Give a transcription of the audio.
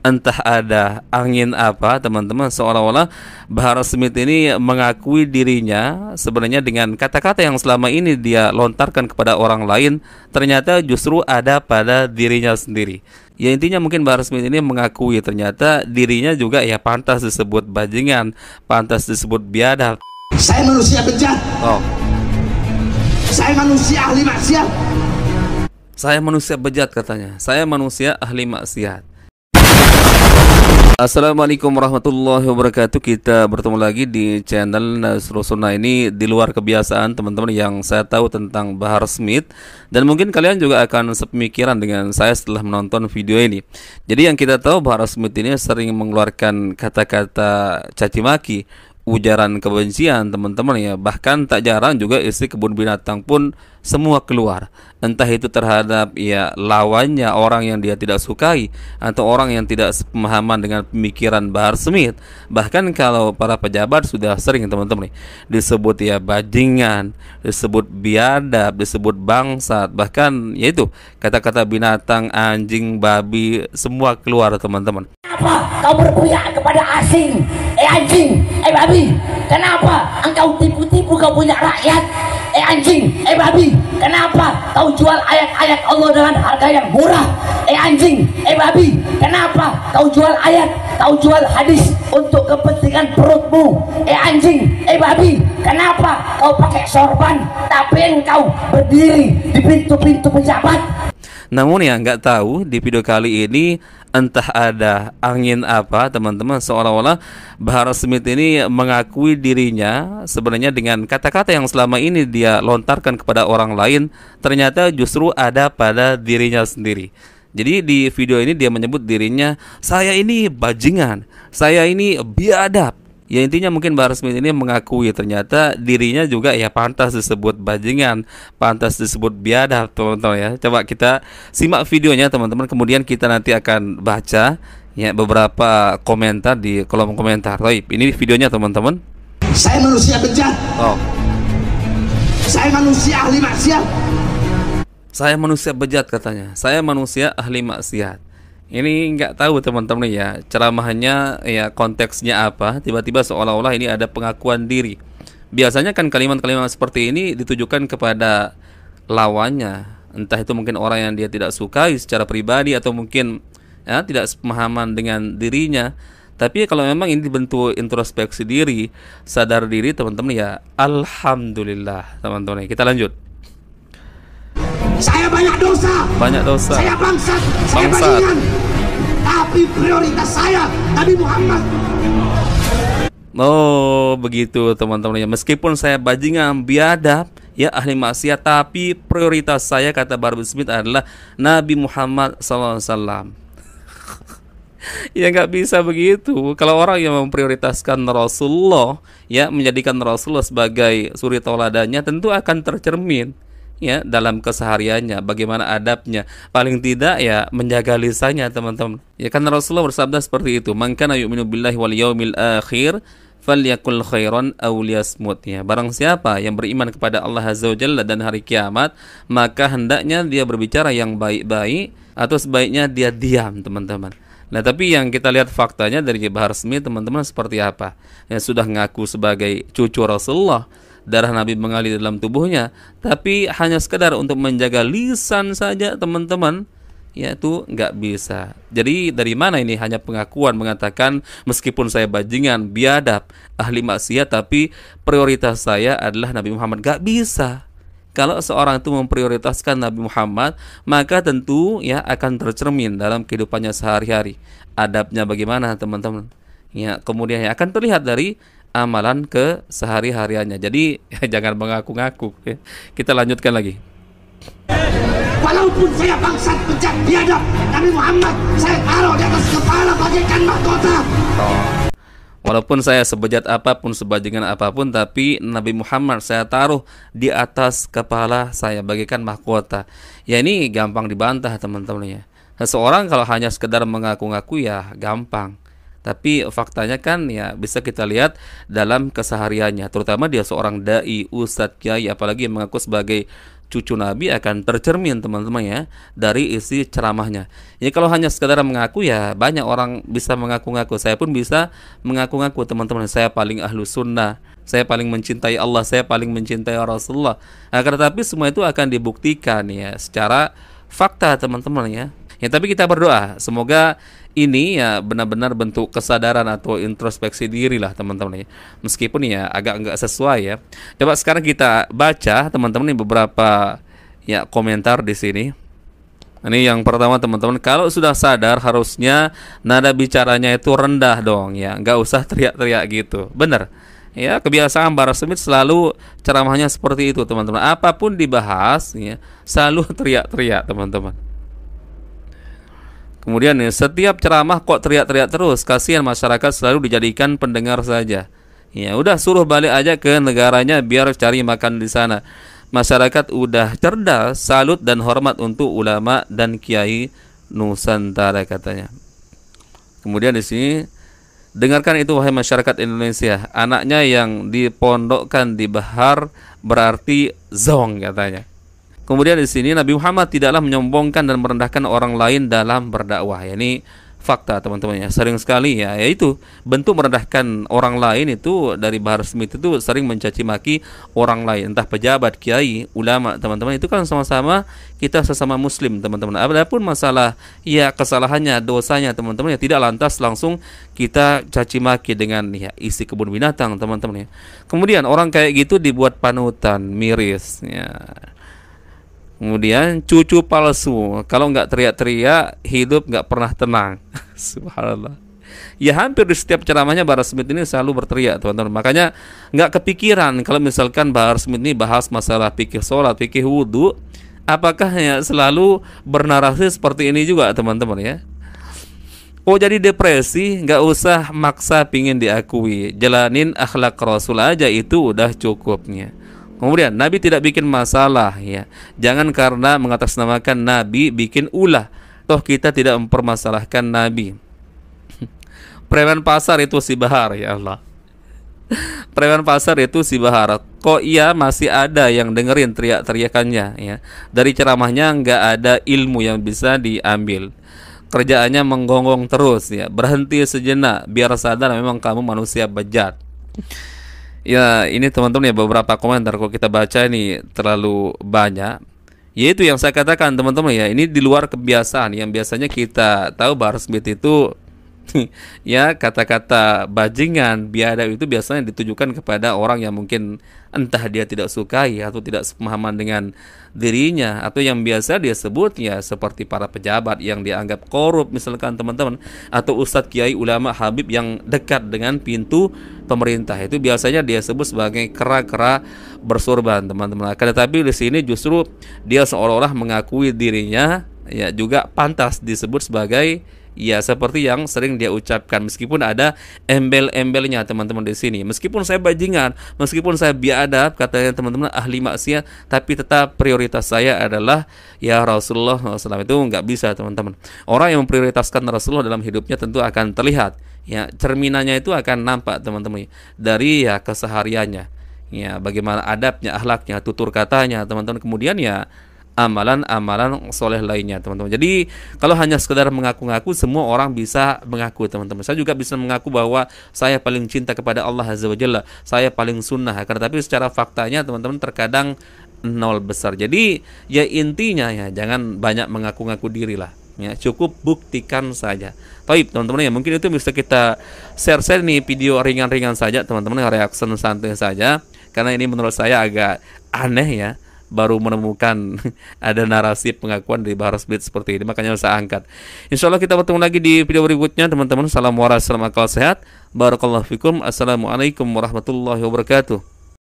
Entah ada angin apa teman-teman, seolah-olah Bahar Smith ini mengakui dirinya sebenarnya dengan kata-kata yang selama ini dia lontarkan kepada orang lain ternyata justru ada pada dirinya sendiri. Ya intinya mungkin Bahar Smith ini mengakui ternyata dirinya juga ya pantas disebut bajingan, pantas disebut biadab. Saya manusia bejat. Oh, Saya manusia ahli maksiat. saya manusia bejat katanya. Saya manusia ahli maksiat. Assalamualaikum warahmatullahi wabarakatuh. Kita bertemu lagi di channel Nasrul Sunnah. Ini di luar kebiasaan teman-teman yang saya tahu tentang Bahar Smith. Dan mungkin kalian juga akan sepemikiran dengan saya setelah menonton video ini. Jadi yang kita tahu Bahar Smith ini sering mengeluarkan kata-kata caci maki, ujaran kebencian teman-teman ya. Bahkan tak jarang juga isi kebun binatang pun semua keluar. Entah itu terhadap ya lawannya, orang yang dia tidak sukai, atau orang yang tidak sepemahaman dengan pemikiran Bahar Smith. Bahkan kalau para pejabat sudah sering teman-teman disebut ya bajingan, disebut biadab, disebut bangsat, bahkan yaitu kata-kata binatang, anjing, babi, semua keluar teman-teman. Kenapa kau berpihak kepada asing? Anjing, babi. Kenapa engkau tipu-tipu kau punya rakyat? Anjing, babi. Kenapa kau jual ayat-ayat Allah dengan harga yang murah? Anjing, babi. Kenapa kau jual ayat, kau jual hadis untuk kepentingan perutmu? Anjing, babi. Kenapa kau pakai sorban tapi engkau berdiri di pintu-pintu pejabat? Namun yang nggak tahu di video kali ini entah ada angin apa teman-teman, seolah-olah Bahar Smith ini mengakui dirinya sebenarnya dengan kata-kata yang selama ini dia lontarkan kepada orang lain ternyata justru ada pada dirinya sendiri. Jadi di video ini dia menyebut dirinya, saya ini bajingan, saya ini biadab. Ya intinya mungkin Bahar Smith ini mengakui ternyata dirinya juga ya pantas disebut bajingan, pantas disebut biadab teman-teman ya. Coba kita simak videonya teman-teman, kemudian kita nanti akan baca ya beberapa komentar di kolom komentar. Baik, ini videonya teman-teman. Saya manusia bejat. Oh, Saya manusia ahli maksiat. saya manusia bejat katanya. Saya manusia ahli maksiat. Ini nggak tahu teman-teman ya ceramahnya ya konteksnya apa, tiba-tiba seolah-olah ini ada pengakuan diri. Biasanya kan kalimat-kalimat seperti ini ditujukan kepada lawannya, entah itu mungkin orang yang dia tidak sukai secara pribadi atau mungkin ya tidak sepemahaman dengan dirinya. Tapi kalau memang ini bentuk introspeksi diri, sadar diri teman-teman ya alhamdulillah teman-teman. Kita lanjut. Saya banyak dosa. Banyak dosa. Saya bangsat. Saya bajingan. Tapi prioritas saya Nabi Muhammad. Oh begitu teman-teman ya. Meskipun saya bajingan, biadab, ya ahli maksiat, tapi prioritas saya kata Bahar Smith adalah Nabi Muhammad SAW. Ya nggak bisa begitu. Kalau orang yang memprioritaskan Rasulullah, ya menjadikan Rasulullah sebagai suri tauladannya, tentu akan tercermin ya dalam kesehariannya, bagaimana adabnya, paling tidak ya menjaga lisannya teman-teman. Ya kan Rasulullah bersabda seperti itu, man kana yu'minu billahi wal yaumil akhir falyakul khairan aw liyasmut. Ya, barang siapa yang beriman kepada Allah Azza wa Jalla dan hari kiamat, maka hendaknya dia berbicara yang baik-baik atau sebaiknya dia diam teman-teman. Nah tapi yang kita lihat faktanya dari Bahar Smith teman-teman seperti apa? Yang sudah ngaku sebagai cucu Rasulullah, darah Nabi mengalir dalam tubuhnya, tapi hanya sekedar untuk menjaga lisan saja teman-teman, yaitu nggak bisa. Jadi dari mana ini hanya pengakuan mengatakan meskipun saya bajingan, biadab, ahli maksiat, tapi prioritas saya adalah Nabi Muhammad. Nggak bisa. Kalau seorang itu memprioritaskan Nabi Muhammad, maka tentu ya akan tercermin dalam kehidupannya sehari-hari. Adabnya bagaimana teman-teman? Ya, kemudian ya akan terlihat dari amalan ke sehari-hariannya. Jadi ya, jangan mengaku-ngaku ya. Kita lanjutkan lagi. Walaupun saya bangsat, bejat, biadab, Nabi Muhammad saya taruh di atas kepala bagaikan mahkota. Walaupun saya sebejat apapun, sebajingan apapun, tapi Nabi Muhammad saya taruh di atas kepala saya bagaikan mahkota. Ya ini gampang dibantah teman-teman ya. Seseorang kalau hanya sekedar mengaku-ngaku ya gampang. Tapi faktanya kan ya bisa kita lihat dalam kesehariannya, terutama dia seorang dai, ustadz, kiai, apalagi yang mengaku sebagai cucu Nabi akan tercermin teman-teman ya dari isi ceramahnya. Ya kalau hanya sekadar mengaku ya banyak orang bisa mengaku-ngaku. Saya pun bisa mengaku-ngaku teman-teman. Saya paling ahlu sunnah, saya paling mencintai Allah, saya paling mencintai Rasulullah. Akan tetapi semua itu akan dibuktikan ya secara fakta teman-teman ya. Ya tapi kita berdoa semoga ini ya benar-benar bentuk kesadaran atau introspeksi diri lah teman-teman ya. Meskipun ya agak enggak sesuai ya. Coba sekarang kita baca teman-teman ini beberapa ya komentar di sini. Ini yang pertama teman-teman, kalau sudah sadar harusnya nada bicaranya itu rendah dong ya, nggak usah teriak-teriak gitu. Bener. Ya, kebiasaan Bahar Smith selalu ceramahnya seperti itu teman-teman. Apapun dibahas ya, selalu teriak-teriak teman-teman. Kemudian nih, setiap ceramah kok teriak-teriak terus, kasihan masyarakat selalu dijadikan pendengar saja. Ya udah suruh balik aja ke negaranya biar cari makan di sana. Masyarakat udah cerdas, salut dan hormat untuk ulama dan kiai Nusantara katanya. Kemudian di sini, dengarkan itu wahai masyarakat Indonesia, anaknya yang dipondokkan di Bahar berarti zong katanya. Kemudian di sini Nabi Muhammad tidaklah menyombongkan dan merendahkan orang lain dalam berdakwah. Ya, ini fakta teman-teman ya. Sering sekali ya, yaitu bentuk merendahkan orang lain itu dari Bahar Smith itu sering mencaci maki orang lain, entah pejabat, kiai, ulama teman-teman. Itu kan sama-sama kita sesama muslim teman-teman. Adapun masalah ya kesalahannya, dosanya teman-teman ya tidak lantas langsung kita caci maki dengan ya isi kebun binatang teman-teman ya. Kemudian orang kayak gitu dibuat panutan, miris ya. Kemudian cucu palsu, kalau nggak teriak-teriak hidup nggak pernah tenang. Subhanallah. Ya hampir di setiap ceramahnya Bahar Smith ini selalu berteriak teman-teman. Makanya nggak kepikiran kalau misalkan Bahar Smith ini bahas masalah fikih sholat, fikih wudhu, apakah ya selalu bernarasi seperti ini juga teman-teman ya. Oh jadi depresi nggak usah maksa pingin diakui, jalanin akhlak Rasul aja itu udah cukupnya. Kemudian Nabi tidak bikin masalah ya. Jangan karena mengatasnamakan Nabi bikin ulah. Toh kita tidak mempermasalahkan Nabi. Preman pasar itu si Bahar ya Allah. Preman pasar itu si Bahar. Kok iya masih ada yang dengerin teriak-teriakannya ya. Dari ceramahnya nggak ada ilmu yang bisa diambil. Kerjaannya menggonggong terus ya. Berhenti sejenak biar sadar memang kamu manusia bejat. Ya ini teman-teman ya beberapa komentar kalau kita baca ini terlalu banyak. Yaitu yang saya katakan teman-teman ya, ini di luar kebiasaan yang biasanya kita tahu Bahar Smith itu ya kata-kata bajingan, biadab itu biasanya ditujukan kepada orang yang mungkin entah dia tidak sukai atau tidak sepemahaman dengan dirinya, atau yang biasa dia sebut ya seperti para pejabat yang dianggap korup misalkan teman-teman, atau ustadz, kiai, ulama, habib yang dekat dengan pintu pemerintah itu biasanya dia sebut sebagai kera-kera bersorban teman-teman. Akan tetapi di sini justru dia seolah-olah mengakui dirinya ya juga pantas disebut sebagai ya seperti yang sering dia ucapkan, meskipun ada embel-embelnya teman-teman di sini. Meskipun saya bajingan, meskipun saya biadab, katanya teman-teman ahli maksiat, tapi tetap prioritas saya adalah ya Rasulullah SAW. Itu nggak bisa teman-teman. Orang yang memprioritaskan Rasulullah dalam hidupnya tentu akan terlihat. Ya cerminannya itu akan nampak teman-teman dari ya kesehariannya. Ya bagaimana adabnya, akhlaknya, tutur katanya teman-teman. Kemudian ya amalan-amalan soleh lainnya teman-teman. Jadi kalau hanya sekedar mengaku-ngaku, semua orang bisa mengaku teman-teman. Saya juga bisa mengaku bahwa saya paling cinta kepada Allah Azza wa Jalla, saya paling sunnah. Karena tapi secara faktanya teman-teman terkadang nol besar. Jadi ya intinya ya jangan banyak mengaku-ngaku diri lah. Ya cukup buktikan saja. Baik teman-teman ya, mungkin itu bisa kita share nih video ringan-ringan saja teman-teman, reaksi santai saja. Karena ini menurut saya agak aneh ya, baru menemukan ada narasi pengakuan dari Bahar Smith seperti ini, makanya saya angkat. Insya Allah kita bertemu lagi di video berikutnya teman-teman. Salam waras, salam akal sehat. Barakallahu fikum. Assalamualaikum warahmatullahi wabarakatuh.